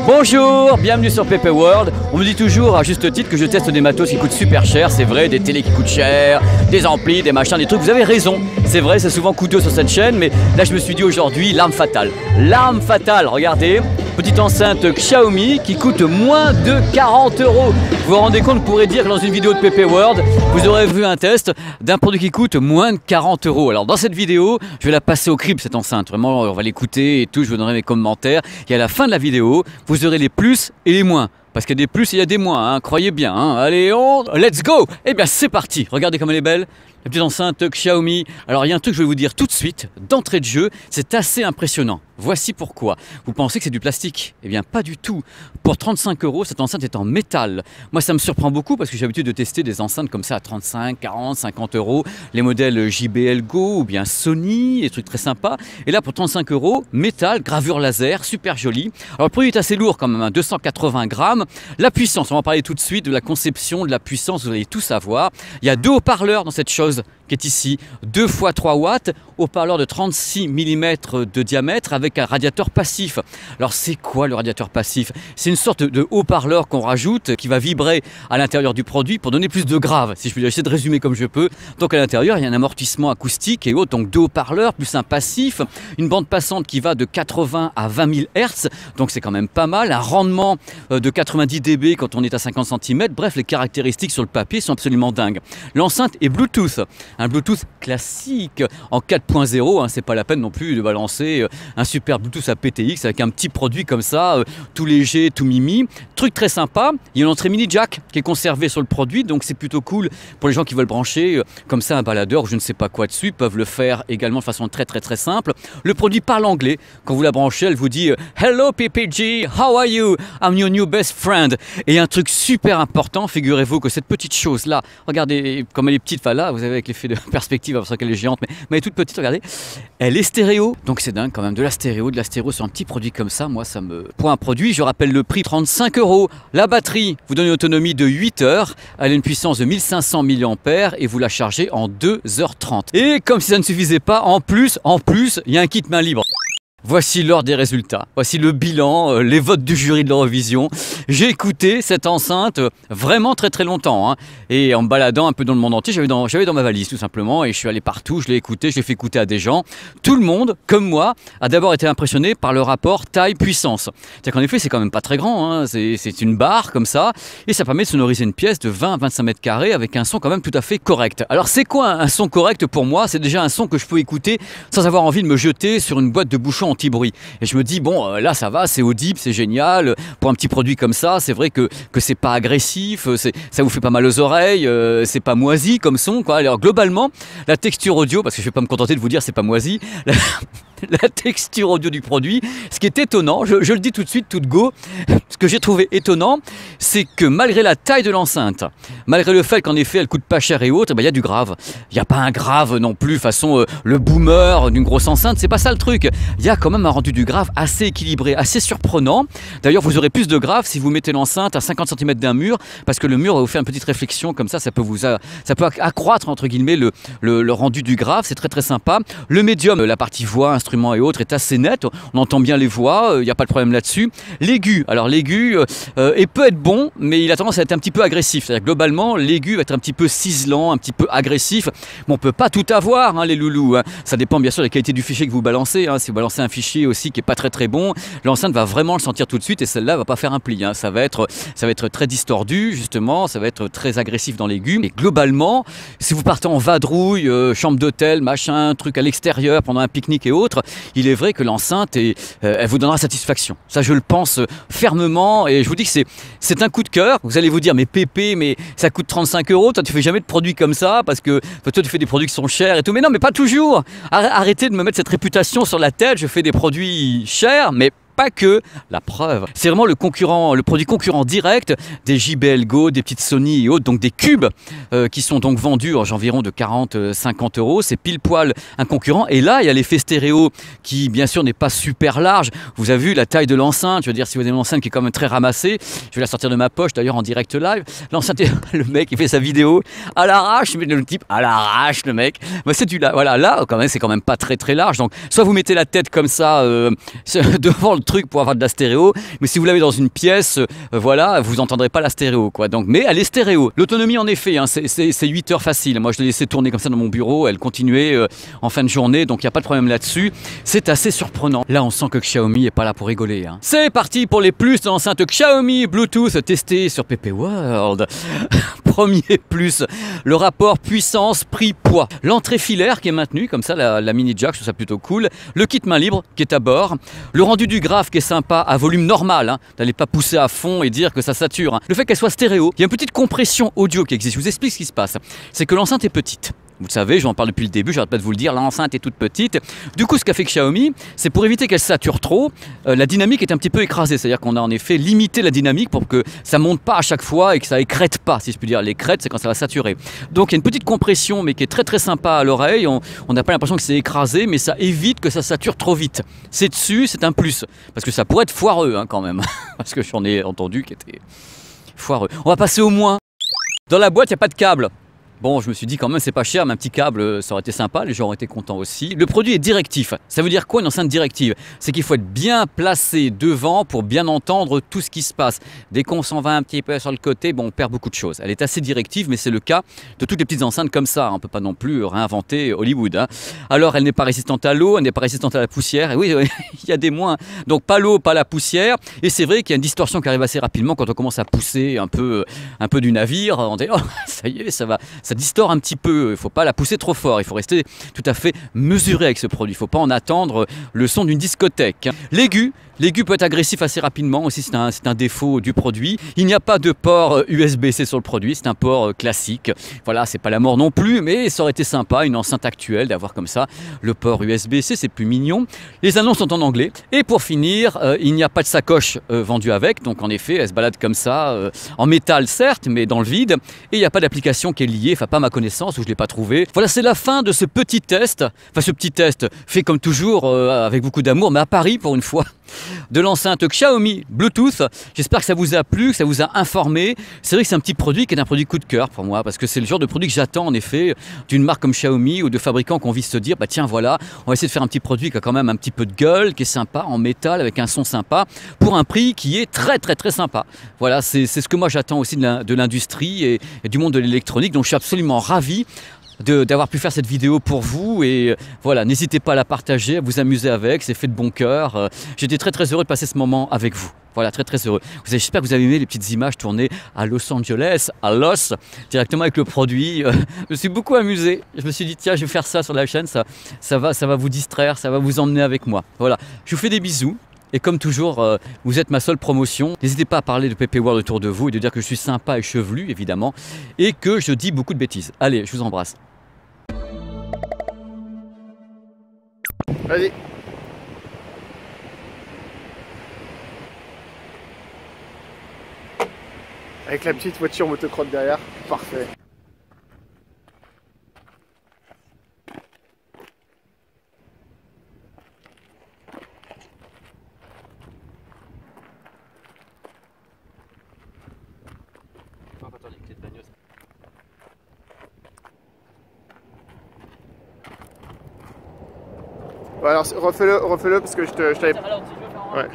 Bonjour, bienvenue sur PP World. On me dit toujours à juste titre que je teste des matos qui coûtent super cher. C'est vrai, des télés qui coûtent cher, des amplis, des machins, des trucs. Vous avez raison, c'est vrai, c'est souvent coûteux sur cette chaîne. Mais là je me suis dit aujourd'hui, l'arme fatale. L'arme fatale, regardez, petite enceinte Xiaomi qui coûte moins de 40 euros. Vous vous rendez compte, on pourrait dire que dans une vidéo de PP World, vous aurez vu un test d'un produit qui coûte moins de 40 euros. Alors dans cette vidéo, je vais la passer au crible cette enceinte. Vraiment, on va l'écouter et tout, je vous donnerai mes commentaires. Et à la fin de la vidéo, vous aurez les plus et les moins. Parce qu'il y a des plus et il y a des moins, hein, croyez bien. Hein. Allez, let's go! Eh bien, c'est parti. Regardez comme elle est belle. La petite enceinte Xiaomi. Alors, il y a un truc que je vais vous dire tout de suite, d'entrée de jeu, c'est assez impressionnant. Voici pourquoi. Vous pensez que c'est du plastique? Eh bien, pas du tout. Pour 35 euros, cette enceinte est en métal. Moi, ça me surprend beaucoup parce que j'ai l'habitude de tester des enceintes comme ça à 35, 40, 50 euros. Les modèles JBL Go ou bien Sony, des trucs très sympas. Et là, pour 35 euros, métal, gravure laser, super joli. Alors, le produit est assez lourd quand même, hein, 280 grammes. La puissance, on va en parler tout de suite de la conception, de la puissance, vous allez tout savoir. Il y a deux haut-parleurs dans cette chose qui est ici, 2 x 3 watts, haut-parleur de 36 mm de diamètre avec un radiateur passif. Alors c'est quoi le radiateur passif? C'est une sorte de haut-parleur qu'on rajoute qui va vibrer à l'intérieur du produit pour donner plus de grave, si je puis essayer de résumer comme je peux. Donc à l'intérieur il y a un amortissement acoustique et autres, donc deux haut-parleurs plus un passif, une bande passante qui va de 80 à 20 000 Hz, donc c'est quand même pas mal, un rendement de 90 dB quand on est à 50 cm, bref les caractéristiques sur le papier sont absolument dingues. L'enceinte est Bluetooth. Un Bluetooth classique en 4.0, hein, c'est pas la peine non plus de balancer un super Bluetooth aptX avec un petit produit comme ça, tout léger, tout mimi. Truc très sympa, il y a une entrée mini jack qui est conservée sur le produit, donc c'est plutôt cool pour les gens qui veulent brancher comme ça un baladeur ou je ne sais pas quoi dessus, peuvent le faire également de façon très simple. Le produit parle anglais, quand vous la branchez, elle vous dit Hello PPG, how are you? I'm your new best friend. Et un truc super important, figurez-vous que cette petite chose là, regardez comme elle est petite, là vous avez avec l'effet de perspective, parce qu'elle est géante, mais elle est toute petite, regardez. Elle est stéréo, donc c'est dingue quand même, de la stéréo sur un petit produit comme ça, moi ça me... Pour un produit, je rappelle le prix, 35 euros. La batterie vous donne une autonomie de 8 heures, elle a une puissance de 1500 mAh et vous la chargez en 2h30. Et comme si ça ne suffisait pas, en plus, il y a un kit main libre. Voici l'ordre des résultats, voici le bilan, les votes du jury de l'Eurovision. J'ai écouté cette enceinte vraiment très longtemps, hein, et en me baladant un peu dans le monde entier, j'avais dans ma valise tout simplement, et je suis allé partout, je l'ai écouté, je l'ai fait écouter à des gens. Tout le monde, comme moi, a d'abord été impressionné par le rapport taille-puissance. C'est-à-dire qu'en effet, c'est quand même pas très grand, hein, c'est une barre comme ça, et ça permet de sonoriser une pièce de 20 à 25 mètres carrés avec un son quand même tout à fait correct. Alors c'est quoi un son correct pour moi? C'est déjà un son que je peux écouter sans avoir envie de me jeter sur une boîte de bouchons anti-bruit. Et je me dis, bon, là ça va, c'est audible, c'est génial. Pour un petit produit comme ça, c'est vrai que c'est pas agressif, ça vous fait pas mal aux oreilles, c'est pas moisi comme son, quoi. Alors globalement, la texture audio, parce que je vais pas me contenter de vous dire c'est pas moisi, la texture audio du produit, ce qui est étonnant, je le dis tout de suite, tout de go, ce que j'ai trouvé étonnant, c'est que malgré la taille de l'enceinte, malgré le fait qu'en effet elle coûte pas cher et autres, il y a du grave. Il n'y a pas un grave non plus façon le boomer d'une grosse enceinte, c'est pas ça le truc. Il y a quand même un rendu du grave assez équilibré, assez surprenant. D'ailleurs vous aurez plus de grave si vous mettez l'enceinte à 50 cm d'un mur, parce que le mur va vous faire une petite réflexion comme ça peut accroître entre guillemets le rendu du grave, c'est très sympa. Le médium, la partie voix, instruments et autres est assez net, on entend bien les voix, il n'y a pas de problème là-dessus. L'aigu, alors l'aigu peut être bon, mais il a tendance à être un petit peu agressif. C'est-à-dire globalement, l'aigu va être un petit peu ciselant, un petit peu agressif. Bon, on peut pas tout avoir, hein, les loulous. Hein. Ça dépend bien sûr de la qualité du fichier que vous balancez. Hein. Si vous balancez un fichier aussi qui est pas très bon, l'enceinte va vraiment le sentir tout de suite et celle-là va pas faire un pli. Hein. Ça va être très distordu justement, ça va être très agressif dans l'aigu. Et globalement, si vous partez en vadrouille, chambre d'hôtel, machin, truc à l'extérieur pendant un pique-nique et autres, il est vrai que l'enceinte elle vous donnera satisfaction. Ça, je le pense fermement et je vous dis que c'est un coup de cœur. Vous allez vous dire, mais Pépé, mais ça coûte 35 euros. Toi, tu fais jamais de produits comme ça parce que toi, tu fais des produits qui sont chers et tout. Mais non, mais pas toujours. Arrêtez de me mettre cette réputation sur la tête. Je fais des produits chers, mais pas que, la preuve. C'est vraiment le produit concurrent direct des JBL Go, des petites Sony et autres, donc des cubes qui sont donc vendus environ de 40-50 euros. C'est pile poil un concurrent. Et là, il y a l'effet stéréo qui, bien sûr, n'est pas super large. Vous avez vu la taille de l'enceinte. Je veux dire, si vous avez une enceinte qui est quand même très ramassée, je vais la sortir de ma poche d'ailleurs en direct live. L'enceinte, le mec, il fait sa vidéo à l'arrache, mais le type à l'arrache, le mec. Mais c'est du là, voilà, là, quand même, c'est quand même pas très large. Donc, soit vous mettez la tête comme ça devant le truc pour avoir de la stéréo, mais si vous l'avez dans une pièce, voilà, vous n'entendrez pas la stéréo, quoi. Donc, mais elle est stéréo. L'autonomie, en effet, hein, c'est 8 heures facile. Moi, je l'ai laissé tourner comme ça dans mon bureau, elle continuait en fin de journée, donc il n'y a pas de problème là-dessus. C'est assez surprenant. Là, on sent que Xiaomi n'est pas là pour rigoler, hein. C'est parti pour les plus de l'enceinte Xiaomi Bluetooth testée sur PP World. Premier plus, le rapport puissance-prix-poids. L'entrée filaire qui est maintenue, comme ça, la mini jack, je trouve ça plutôt cool. Le kit main libre qui est à bord. Le rendu du graphe qui est sympa à volume normal, hein. N'allez pas pousser à fond et dire que ça sature, hein. Le fait qu'elle soit stéréo, il y a une petite compression audio qui existe. Je vous explique ce qui se passe. C'est que l'enceinte est petite. Vous le savez, j'en parle depuis le début, j'arrête pas de vous le dire, l'enceinte est toute petite. Du coup, ce qu'a fait Xiaomi, c'est pour éviter qu'elle sature trop, la dynamique est un petit peu écrasée. C'est-à-dire qu'on a en effet limité la dynamique pour que ça monte pas à chaque fois et que ça écrète pas, si je puis dire. Les crêtes, c'est quand ça va saturer. Donc il y a une petite compression, mais qui est très très sympa à l'oreille. On n'a pas l'impression que c'est écrasé, mais ça évite que ça sature trop vite. C'est dessus, c'est un plus. Parce que ça pourrait être foireux, hein, quand même. Parce que j'en ai entendu qui était foireux. On va passer au moins. Dans la boîte, il n'y a pas de câble. Bon, je me suis dit quand même c'est pas cher, mais un petit câble ça aurait été sympa, les gens auraient été contents aussi. Le produit est directif. Ça veut dire quoi une enceinte directive? C'est qu'il faut être bien placé devant pour bien entendre tout ce qui se passe. Dès qu'on s'en va un petit peu sur le côté, bon, on perd beaucoup de choses. Elle est assez directive, mais c'est le cas de toutes les petites enceintes comme ça. On ne peut pas non plus réinventer Hollywood, hein. Alors elle n'est pas résistante à l'eau, elle n'est pas résistante à la poussière. Et oui, il y a des moins. Donc pas l'eau, pas la poussière. Et c'est vrai qu'il y a une distorsion qui arrive assez rapidement quand on commence à pousser un peu du navire. On dit oh, ça y est, ça distord un petit peu, il ne faut pas la pousser trop fort, il faut rester tout à fait mesuré avec ce produit, il ne faut pas en attendre le son d'une discothèque. L'aigu peut être agressif assez rapidement, aussi c'est un défaut du produit. Il n'y a pas de port USB-C sur le produit, c'est un port classique. Voilà, c'est pas la mort non plus, mais ça aurait été sympa, une enceinte actuelle, d'avoir comme ça le port USB-C, c'est plus mignon. Les annonces sont en anglais. Et pour finir, il n'y a pas de sacoche vendue avec, donc en effet, elle se balade comme ça, en métal certes, mais dans le vide. Et il n'y a pas d'application qui est liée, enfin pas à ma connaissance, où je ne l'ai pas trouvé. Voilà, c'est la fin de ce petit test. Enfin, ce petit test fait comme toujours, avec beaucoup d'amour, mais à Paris pour une fois, de l'enceinte Xiaomi Bluetooth. J'espère que ça vous a plu, que ça vous a informé. C'est vrai que c'est un petit produit qui est un produit coup de cœur pour moi, parce que c'est le genre de produit que j'attends en effet d'une marque comme Xiaomi ou de fabricants qui ont envie de se dire, bah tiens voilà, on va essayer de faire un petit produit qui a quand même un petit peu de gueule, qui est sympa, en métal, avec un son sympa, pour un prix qui est très très très sympa. Voilà, c'est ce que moi j'attends aussi de l'industrie et du monde de l'électronique, donc je suis absolument ravi d'avoir pu faire cette vidéo pour vous et voilà, n'hésitez pas à la partager, à vous amuser avec, c'est fait de bon cœur. J'étais très très heureux de passer ce moment avec vous. Voilà, très très heureux. J'espère que vous avez aimé les petites images tournées à Los Angeles, à Los, directement avec le produit. Je me suis beaucoup amusé. Je me suis dit tiens, je vais faire ça sur la chaîne, ça va vous distraire, ça va vous emmener avec moi. Voilà, je vous fais des bisous. Et comme toujours, vous êtes ma seule promotion. N'hésitez pas à parler de PP World autour de vous et de dire que je suis sympa et chevelu, évidemment, et que je dis beaucoup de bêtises. Allez, je vous embrasse. Vas-y. Avec la petite voiture motocross derrière, parfait. Ouais, alors refais-le parce que je t'avais... Ouais.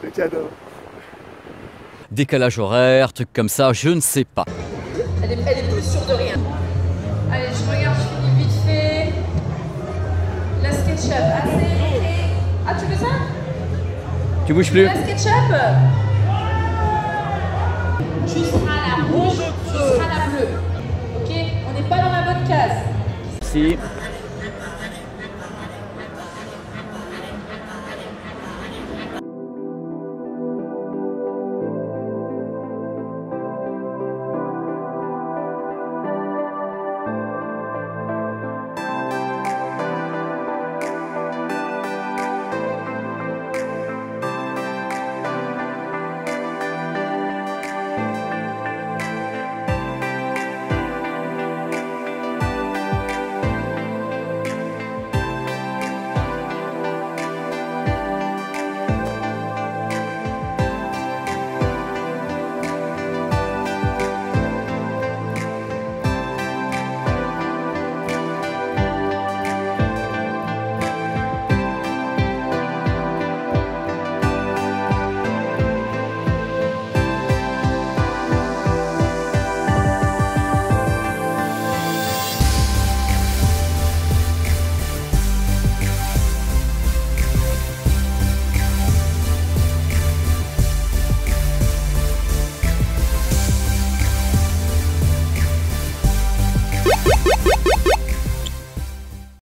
Le cadeau. Décalage horaire, truc comme ça, je ne sais pas. Elle est plus sûre de rien. Allez, je regarde, je finis vite fait. La SketchUp, assez. Ah, tu veux ça? Tu bouges plus? La SketchUp. Tu seras la rouge, tu seras la bleue. Ok? On n'est pas dans la bonne case. Si.